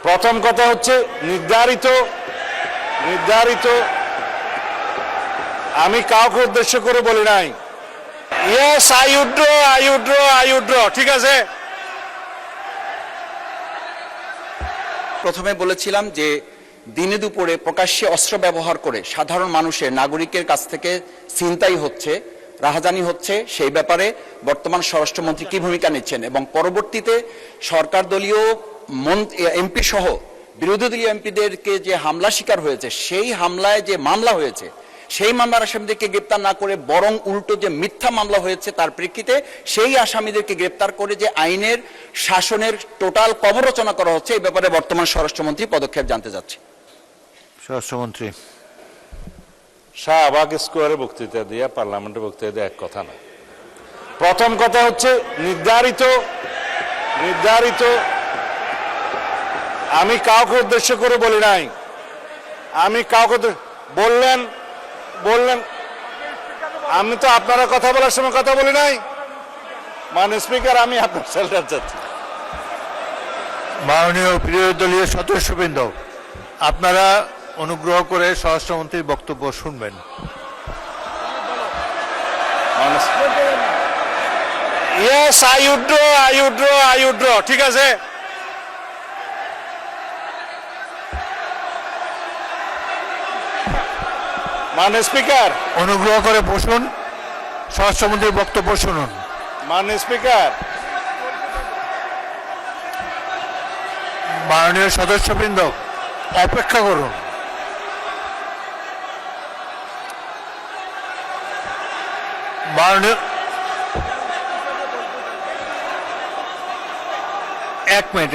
প্রথম কথা হচ্ছে নির্ধারিত আমি কাউকে উদ্দেশ্য করে বলি নাই। ইয়েস, আই উইথড্র, ঠিক আছে। প্রথমে বলেছিলাম যে দিনে দুপুরে প্রকাশ্যে অস্ত্র ব্যবহার করে সাধারণ মানুষের নাগরিকের কাছ থেকে ছিনতাই হচ্ছে, রাহাজানি হচ্ছে, সেই ব্যাপারে বর্তমান স্বরাষ্ট্রমন্ত্রী কি ভূমিকা নিচ্ছেন এবং পরবর্তীতে সরকার দলীয় এমপি সহ বিরোধী দলীয় এমপিদেরকে যে হামলা শিকার হয়েছে, সেই হামলায় যে মামলা হয়েছে, সেই মামলার আসামিদেরকে গ্রেপ্তার না করে বরং উল্টো যে মিথ্যা মামলা হয়েছে তার প্রেক্ষিতে সেই আসামিদেরকে গ্রেপ্তার করে যে আইনের শাসনের টোটাল কবরচনা করা হচ্ছে, এই ব্যাপারে বর্তমান স্বরাষ্ট্রমন্ত্রী পদক্ষেপ জানতে চাচ্ছি। স্বরাষ্ট্রমন্ত্রী শাহবাগ স্কোয়ারে বক্তৃতা দিয়ে পার্লামেন্টে বক্তৃতা দিয়ে এক কথা না। প্রথম কথা হচ্ছে নির্ধারিত আমি কাউকে উদ্দেশ্য করে বলি নাই। আমি কাউকে বললেন আমি তো আপনারা কথা বলার সময় কথা বলি নাই। মাননীয় স্পিকার, আমি আপনার সেলটার চাচ্ছি। মাননীয় বিরোধী দলীয় সদস্যবৃন্দ, আপনারা অনুগ্রহ করে স্বরাষ্ট্রমন্ত্রীর বক্তব্য শুনবেন। ইয়েস, আই উইথড্র, ঠিক আছে। মাননীয় স্পিকার, অনুগ্রহ করে বসুন, স্বরাষ্ট্রমন্ত্রীর বক্তব্য শুনুন। মাননীয় স্পিকার, মাননীয় সদস্যবৃন্দ, অপেক্ষা করুন। মাননীয়, এক মিনিট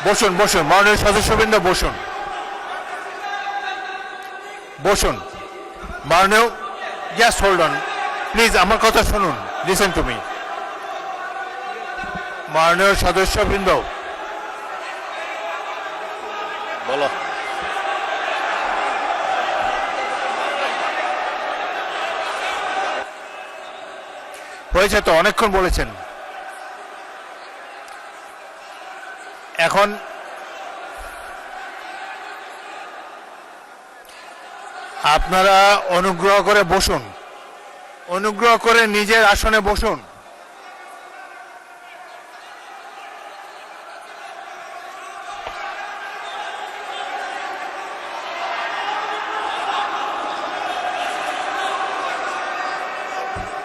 বসুন। মাননীয় সদস্যবৃন্দ বসুন। মাননীয়, জাস্ট হোল্ড অন প্লিজ, আমার কথা শুনুন, লিসেন টু মি। মাননীয় সদস্যবৃন্দ, বলো। হয়েছে তো, অনেকক্ষণ বলেছেন। এখন আপনারা অনুগ্রহ করে বসুন, অনুগ্রহ করে নিজের আসনে বসুন।